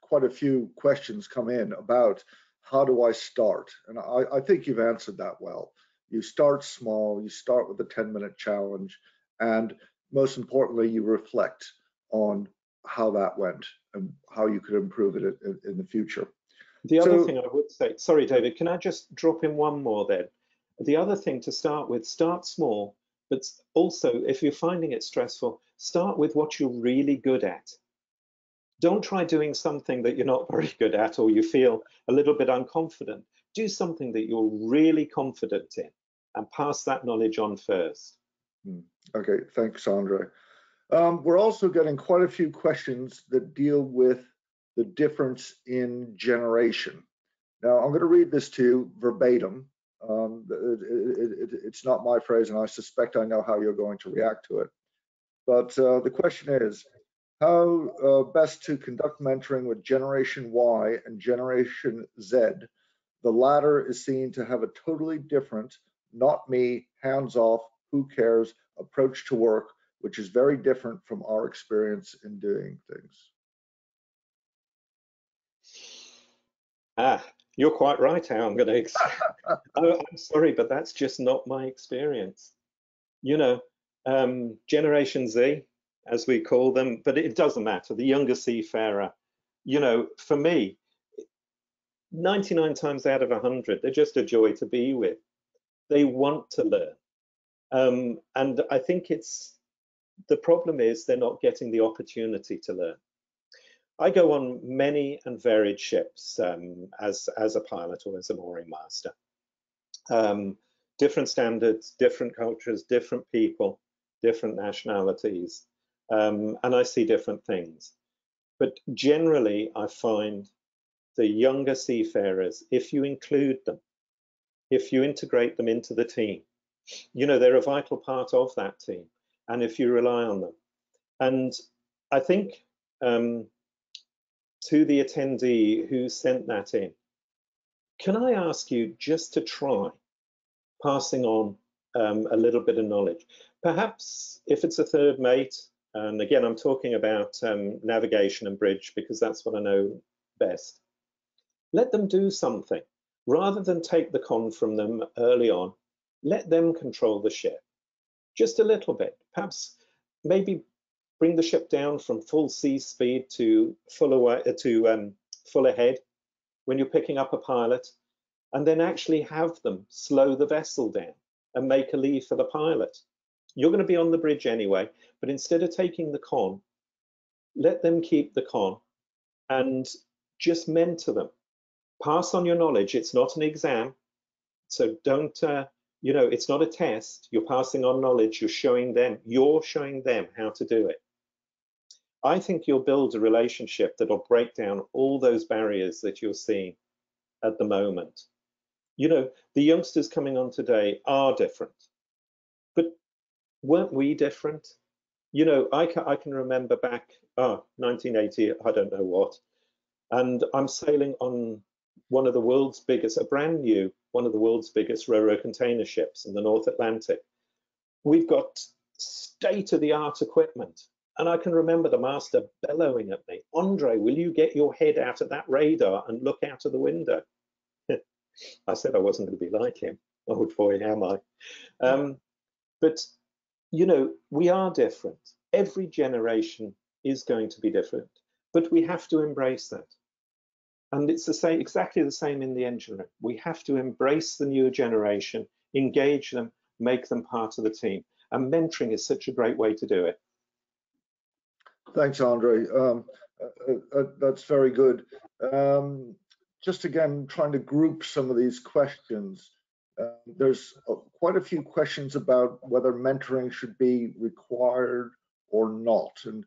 quite a few questions come in about how do I start? And I think you've answered that well. You start small, you start with a 10-minute challenge, and most importantly, you reflect on how that went and how you could improve it in the future. The other thing I would say, sorry, David, can I just drop in one more then? The other thing to start with, start small, but also if you're finding it stressful, start with what you're really good at. Don't try doing something that you're not very good at or you feel a little bit unconfident. Do something that you're really confident in and pass that knowledge on first. Okay, thanks, Andre. We're also getting quite a few questions that deal with the difference in generation. Now, I'm going to read this to you verbatim. It's not my phrase, and I suspect I know how you're going to react to it. But the question is, how best to conduct mentoring with Generation Y and Generation Z? The latter is seen to have a totally different, not me, hands off, who cares, approach to work, which is very different from our experience in doing things. You're quite right, how I'm going to. I'm sorry, but that's just not my experience. You know, Generation Z, as we call them, but it doesn't matter. The younger seafarer, you know, for me, 99 times out of 100, they're just a joy to be with. They want to learn. And I think the problem is they're not getting the opportunity to learn. I go on many and varied ships as a pilot or as a mooring master. Different standards, different cultures, different people, different nationalities, and I see different things. But generally, I find the younger seafarers, if you include them, if you integrate them into the team, you know, they're a vital part of that team, and if you rely on them. And I think to the attendee who sent that in, can I ask you just to try passing on a little bit of knowledge? Perhaps if it's a third mate, and again, I'm talking about navigation and bridge because that's what I know best. Let them do something. Rather than take the con from them early on, let them control the ship just a little bit. Perhaps maybe bring the ship down from full sea speed to full ahead when you're picking up a pilot, and then actually have them slow the vessel down and make a leave for the pilot. You're going to be on the bridge anyway, but instead of taking the con, let them keep the con and just mentor them. Pass on your knowledge. It's not an exam, so don't, you know, it's not a test. You're passing on knowledge. You're showing them how to do it. I think you'll build a relationship that'll break down all those barriers that you're seeing at the moment. You know, the youngsters coming on today are different, but weren't we different? You know, I can remember back, 1980, I don't know what, and I'm sailing on one of the world's biggest, one of the world's biggest ro-ro container ships in the North Atlantic. We've got state-of-the-art equipment. And I can remember the master bellowing at me, "Andre, will you get your head out of that radar and look out of the window?" I said I wasn't going to be like him. Oh boy, am I. But, you know, we are different. Every generation is going to be different, but we have to embrace that. And it's the same, exactly the same in the engine room. We have to embrace the newer generation, engage them, make them part of the team. And mentoring is such a great way to do it. Thanks, Andre. That's very good. Just again, trying to group some of these questions. There's quite a few questions about whether mentoring should be required or not. And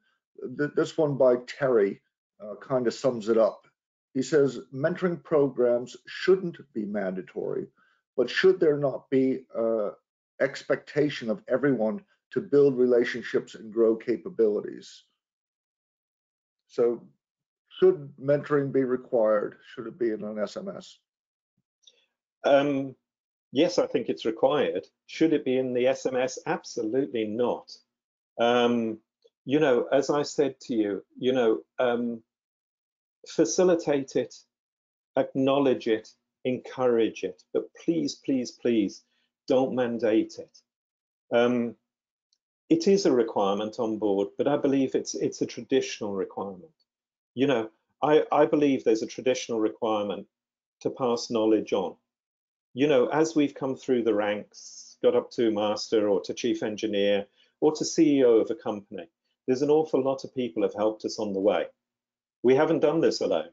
this one by Terry kind of sums it up. He says, mentoring programs shouldn't be mandatory, but should there not be expectation of everyone to build relationships and grow capabilities? So should mentoring be required? Should it be in an SMS? Yes, I think it's required. Should it be in the SMS? Absolutely not. You know, as I said to you, you know, facilitate it, acknowledge it, encourage it, but please, please, please don't mandate it. It is a requirement on board, but I believe it's a traditional requirement. You know, I believe there's a traditional requirement to pass knowledge on. You know, as we've come through the ranks, got up to master or to chief engineer or to CEO of a company, there's an awful lot of people have helped us on the way. We haven't done this alone.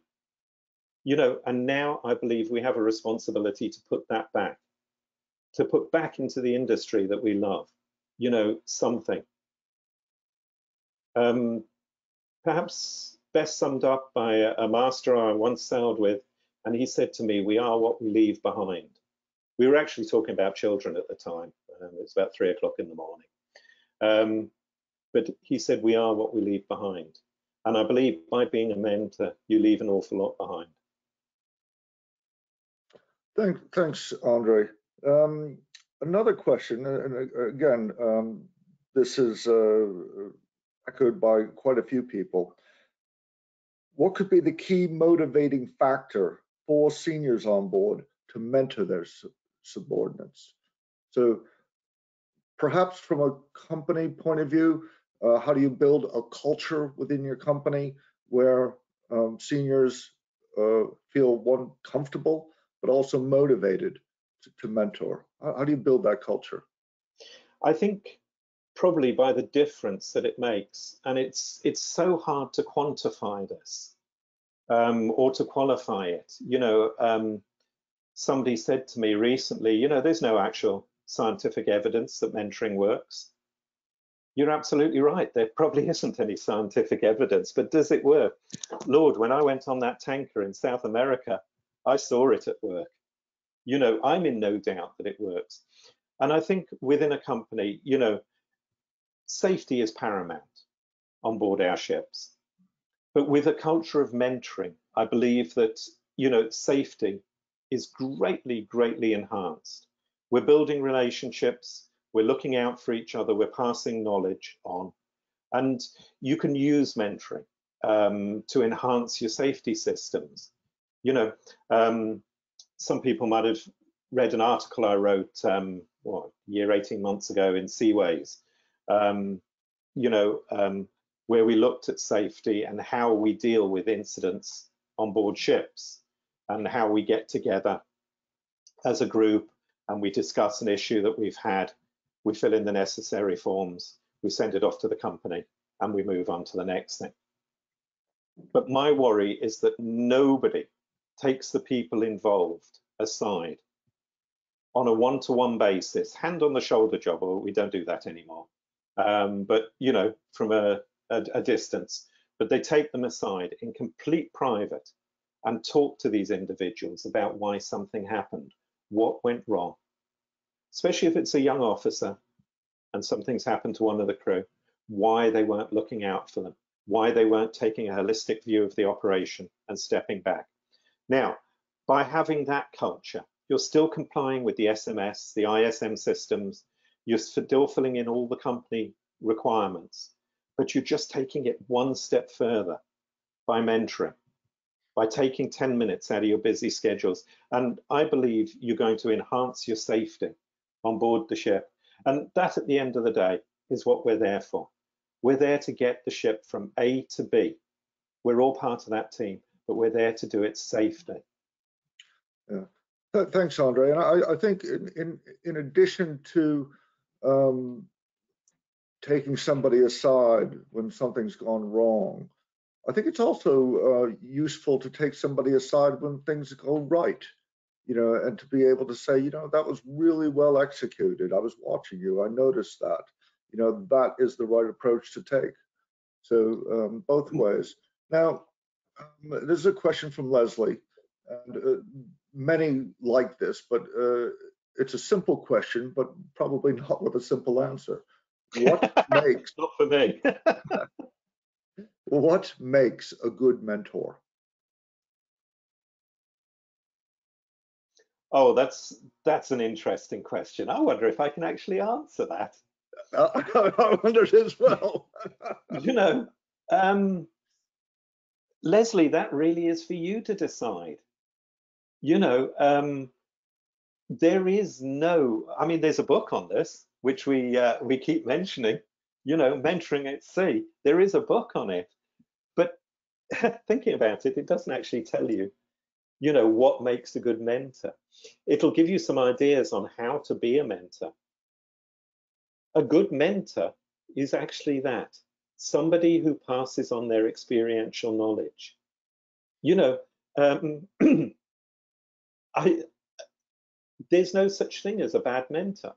You know, and now I believe we have a responsibility to put that back, to put back into the industry that we love, you know, something. Perhaps best summed up by a master I once sailed with, and he said to me, "We are what we leave behind." We were actually talking about children at the time. It's about 3 o'clock in the morning. But he said, "We are what we leave behind." And I believe by being a mentor, you leave an awful lot behind. Thanks, Andre. Another question, and again, this is echoed by quite a few people. What could be the key motivating factor for seniors on board to mentor their subordinates? So perhaps from a company point of view, how do you build a culture within your company where seniors feel, one, comfortable, but also motivated to mentor? How do you build that culture? I think probably by the difference that it makes, and it's so hard to quantify this or to qualify it. Somebody said to me recently, there's no actual scientific evidence that mentoring works. You're absolutely right. There probably isn't any scientific evidence, but does it work? Lord, when I went on that tanker in South America, I saw it at work. I'm in no doubt that it works. And I think within a company, safety is paramount on board our ships. But with a culture of mentoring, I believe that, safety is greatly, greatly enhanced. We're building relationships, we're looking out for each other, we're passing knowledge on. And you can use mentoring to enhance your safety systems. Some people might have read an article I wrote, a year, 18 months ago in Seaways, where we looked at safety and how we deal with incidents on board ships and how we get together as a group and we discuss an issue that we've had, we fill in the necessary forms, we send it off to the company, and we move on to the next thing. But my worry is that nobody takes the people involved aside on a one-to-one basis, hand on the shoulder job, or we don't do that anymore, but from a distance, but they take them aside in complete private and talk to these individuals about why something happened, what went wrong, especially if it's a young officer and something's happened to one of the crew, why they weren't looking out for them, why they weren't taking a holistic view of the operation and stepping back. Now, by having that culture, you're still complying with the SMS, the ISM systems, you're still filling in all the company requirements, but you're just taking it one step further by mentoring, by taking 10 minutes out of your busy schedules. And I believe you're going to enhance your safety on board the ship. And that, at the end of the day, is what we're there for. We're there to get the ship from A to B. We're all part of that team, but we're there to do it safely. Yeah. Thanks, Andre. And I think in addition to taking somebody aside when something's gone wrong, I think it's also useful to take somebody aside when things go right, and to be able to say, that was really well executed. I was watching you. I noticed that. That is the right approach to take. So both ways. Now, this is a question from Leslie, and many like this, but it's a simple question, but probably not with a simple answer. What makes not for me? What makes a good mentor? Oh, that's an interesting question. I wonder if I can actually answer that. I wondered as well. Leslie, that really is for you to decide. There is no, there's a book on this, which we keep mentioning, Mentoring at Sea. There is a book on it, but thinking about it, it doesn't actually tell you, what makes a good mentor. It'll give you some ideas on how to be a mentor. A good mentor is actually that, somebody who passes on their experiential knowledge. There's no such thing as a bad mentor,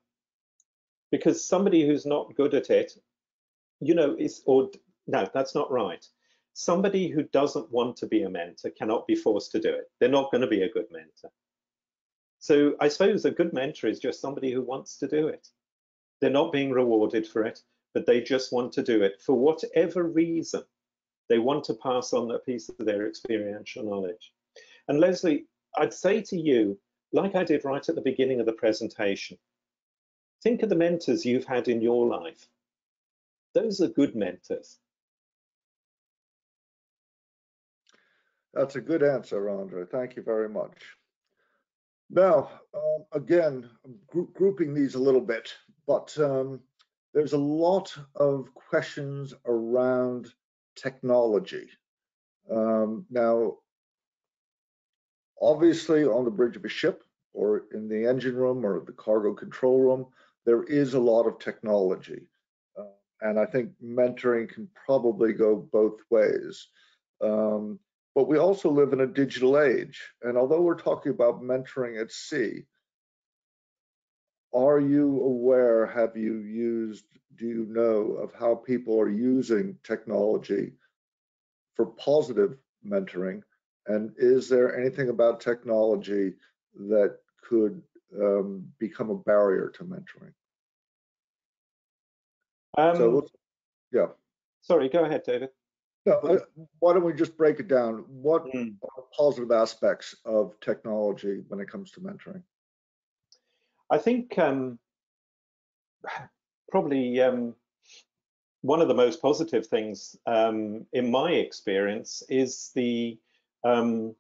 because somebody who's not good at it, no, that's not right. Somebody who doesn't want to be a mentor cannot be forced to do it. They're not going to be a good mentor. So I suppose a good mentor is just somebody who wants to do it. They're not being rewarded for it, but they just want to do it for whatever reason. They want to pass on a piece of their experiential knowledge. And Leslie, I'd say to you, like I did right at the beginning of the presentation, think of the mentors you've had in your life. Those are good mentors. That's a good answer, Andre. Thank you very much. Now, again, grouping these a little bit, but there's a lot of questions around technology. Now, obviously, on the bridge of a ship or in the engine room or the cargo control room, there is a lot of technology. And I think mentoring can probably go both ways. But we also live in a digital age. And although we're talking about mentoring at sea, are you aware, have you used, do you know of how people are using technology for positive mentoring? And is there anything about technology that could become a barrier to mentoring? So, yeah. Sorry, go ahead, David. No, why don't we just break it down? What Mm. are positive aspects of technology when it comes to mentoring? I think probably one of the most positive things in my experience is the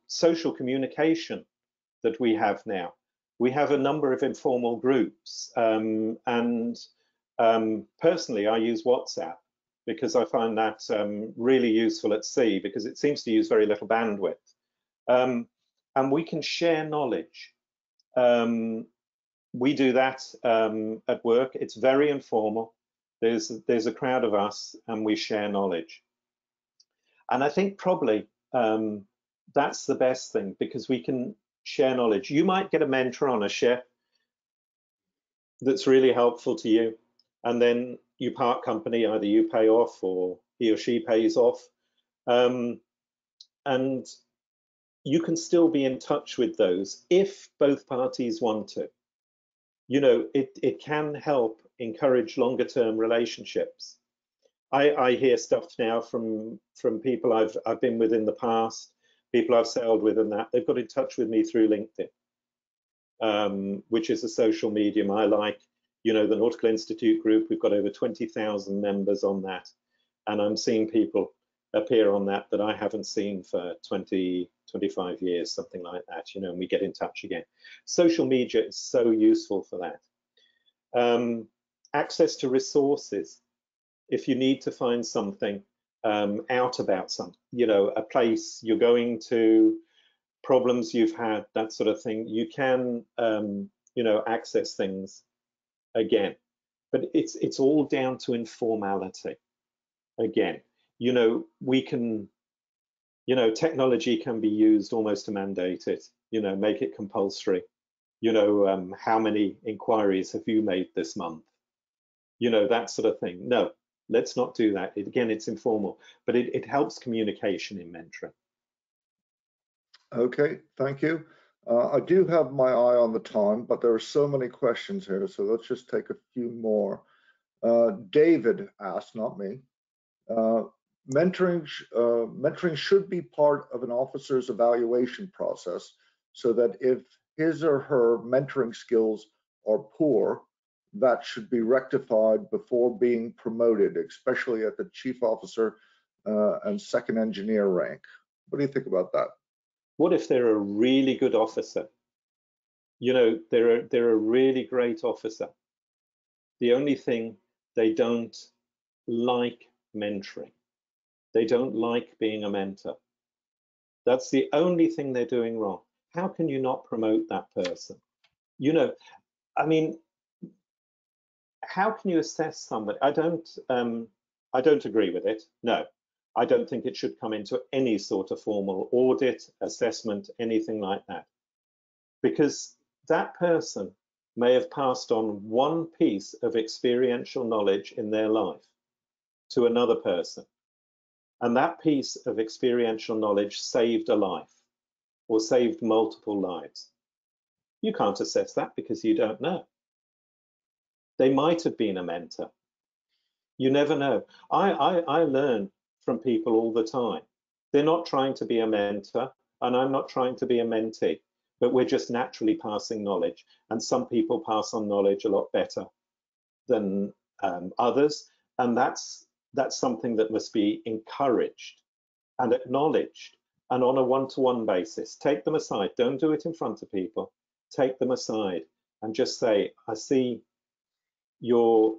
social communication that we have now. We have a number of informal groups, and personally, I use WhatsApp because I find that really useful at sea because it seems to use very little bandwidth. And we can share knowledge. We do that at work. It's very informal. There's a crowd of us and we share knowledge. And I think probably that's the best thing because we can share knowledge. You might get a mentor on a ship that's really helpful to you, and then you part company, either you pay off or he or she pays off. And you can still be in touch with those if both parties want to. You know, it can help encourage longer term relationships. I hear stuff now from people I've been with in the past, people I've sailed with, and that they've got in touch with me through LinkedIn, which is a social medium I like. You know, the Nautical Institute group, we've got over 20,000 members on that, and I'm seeing people appear on that I haven't seen for 20, 25 years, something like that, you know, and we get in touch again. Social media is so useful for that. Access to resources. If you need to find something out about some, you know, a place you're going to, problems you've had, that sort of thing, you can, you know, access things again. But it's all down to informality. Again, you know, we can, you know, technology can be used almost to mandate it, you know, make it compulsory. You know, how many inquiries have you made this month? You know, that sort of thing. No, let's not do that. Again, it's informal, but it helps communication in mentoring. Okay, thank you. I do have my eye on the time, but there are so many questions here, so let's just take a few more. David asked, not me, mentoring should be part of an officer's evaluation process so that if his or her mentoring skills are poor, that should be rectified before being promoted, especially at the chief officer and second engineer rank. What do you think about that? What if they're a really good officer? You know, they're a really great officer. The only thing, they don't like mentoring. They don't like being a mentor. That's the only thing they're doing wrong. How can you not promote that person? You know, I mean, how can you assess somebody? I don't agree with it. No, I don't think it should come into any sort of formal audit, assessment, anything like that. Because that person may have passed on one piece of experiential knowledge in their life to another person. And that piece of experiential knowledge saved a life or saved multiple lives. You can't assess that because you don't know. They might have been a mentor. You never know. I learn from people all the time. They're not trying to be a mentor, and I'm not trying to be a mentee, but we're just naturally passing knowledge. And some people pass on knowledge a lot better than others. And that's something that must be encouraged and acknowledged, and on a one-to-one basis. Take them aside. Don't do it in front of people. Take them aside and just say, I see you're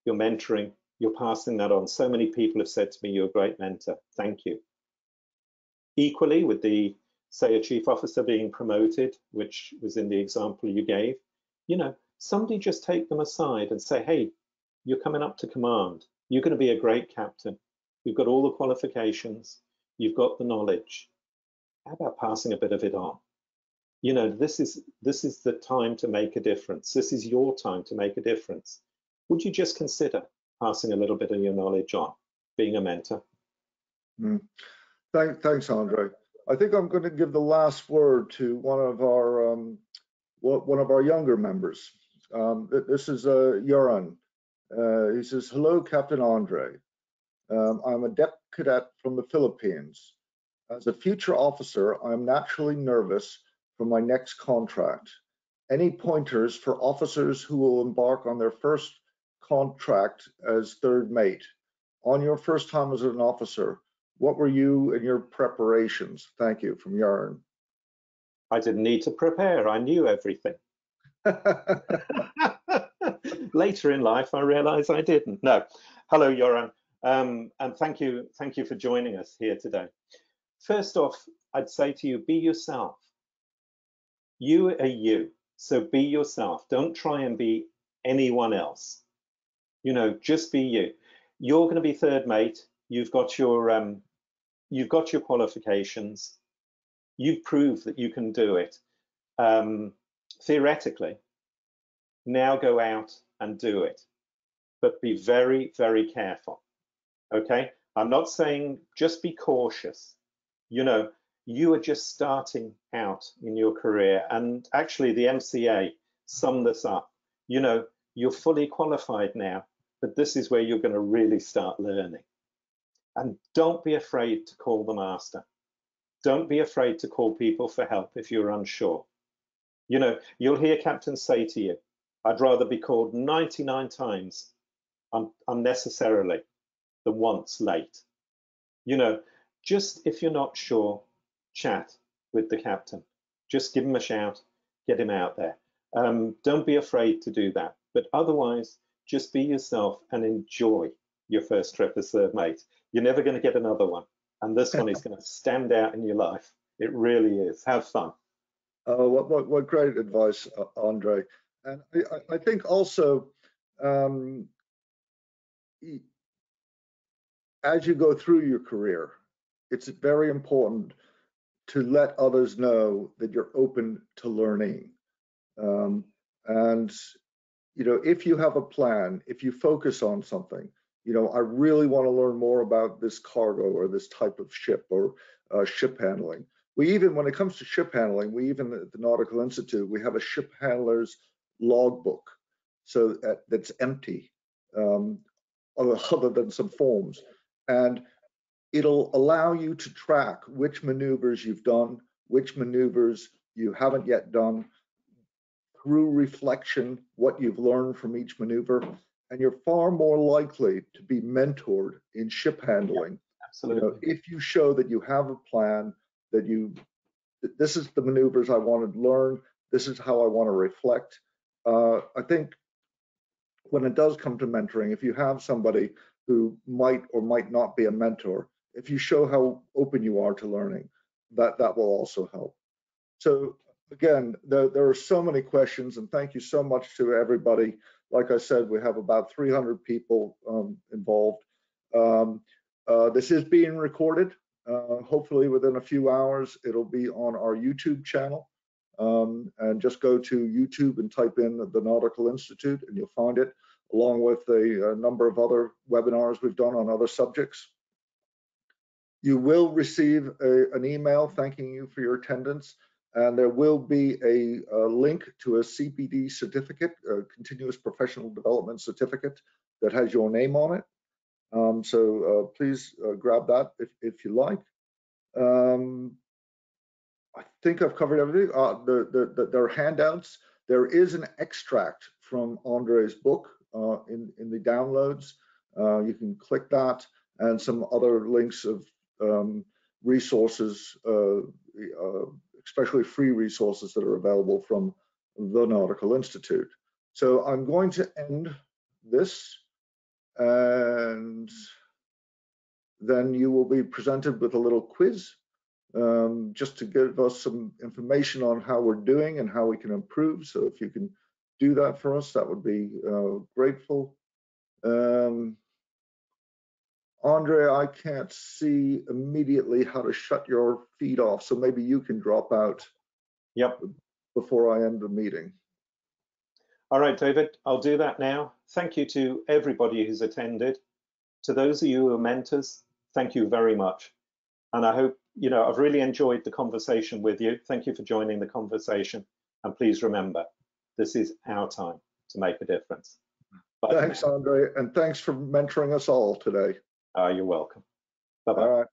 mentoring, you're passing that on. So many people have said to me, you're a great mentor. Thank you. Equally, with the, say, a chief officer being promoted, which was in the example you gave, you know, somebody just take them aside and say, hey, you're coming up to command. You're going to be a great captain. You've got all the qualifications. You've got the knowledge. How about passing a bit of it on? You know, this is the time to make a difference. This is your time to make a difference. Would you just consider passing a little bit of your knowledge on, being a mentor? Thanks, Andre. I think I'm going to give the last word to one of our younger members. This is Joran. He says, "Hello, Captain Andre. I'm a depth cadet from the Philippines. As a future officer, I'm naturally nervous for my next contract. Any pointers for officers who will embark on their first contract as third mate? On your first time as an officer, what were you and your preparations? Thank you," from Yarn. I didn't need to prepare. I knew everything. Later in life, I realized I didn't. No. Hello, Joran. And thank you for joining us here today. First off, I'd say to you, be yourself. You are you, so be yourself. Don't try and be anyone else. You know, just be you. You're going to be third mate. You've got your qualifications. You've proved that you can do it. Theoretically, now go out and do it, but be very, very careful. Okay, I'm not saying just be cautious. You know, you are just starting out in your career, and actually the MCA summed this up. You know, you're fully qualified now, but this is where you're going to really start learning. And don't be afraid to call the master. Don't be afraid to call people for help if you're unsure. You know, you'll hear captains say to you, I'd rather be called 99 times unnecessarily than once late. You know, just if you're not sure, chat with the captain. Just give him a shout, get him out there. Don't be afraid to do that. But otherwise, just be yourself and enjoy your first trip as third mate. You're never going to get another one. And this one is going to stand out in your life. It really is. Have fun. Oh, what great advice, Andre. And I think also, as you go through your career, it's very important to let others know that you're open to learning. And, you know, if you have a plan, if you focus on something, you know, I really want to learn more about this cargo or this type of ship or ship handling. We even, when it comes to ship handling, we even at the Nautical Institute, we have a ship handler's logbook, so that's empty, other than some forms, and it'll allow you to track which maneuvers you've done, which maneuvers you haven't yet done, through reflection, what you've learned from each maneuver, and you're far more likely to be mentored in ship handling. Yeah, absolutely. You know, if you show that you have a plan, that this is the maneuvers I want to learn, this is how I want to reflect. I think when it does come to mentoring, if you have somebody who might or might not be a mentor, if you show how open you are to learning, that will also help. So again, there are so many questions, and thank you so much to everybody. Like I said, we have about 300 people involved. This is being recorded. Hopefully within a few hours, it'll be on our YouTube channel. And just go to YouTube and type in the Nautical Institute and you'll find it, along with a number of other webinars we've done on other subjects. You will receive an email thanking you for your attendance, and there will be a link to a CPD certificate, a continuous professional development certificate that has your name on it. So please grab that if you like. I think I've covered everything. There are handouts. There is an extract from Andre's book in the downloads. You can click that, and some other links of resources, especially free resources that are available from the Nautical Institute. So I'm going to end this, and then you will be presented with a little quiz, just to give us some information on how we're doing and how we can improve. So if you can do that for us, that would be grateful. Andre, I can't see immediately how to shut your feed off, so maybe you can drop out. Yep. Before I end the meeting. All right, David, I'll do that now. Thank you to everybody who's attended. To those of you who are mentors, thank you very much. And I hope, I've really enjoyed the conversation with you. Thank you for joining the conversation. And please remember, this is our time to make a difference. Bye. Thanks, Andre, and thanks for mentoring us all today. You're welcome. Bye-bye. All right.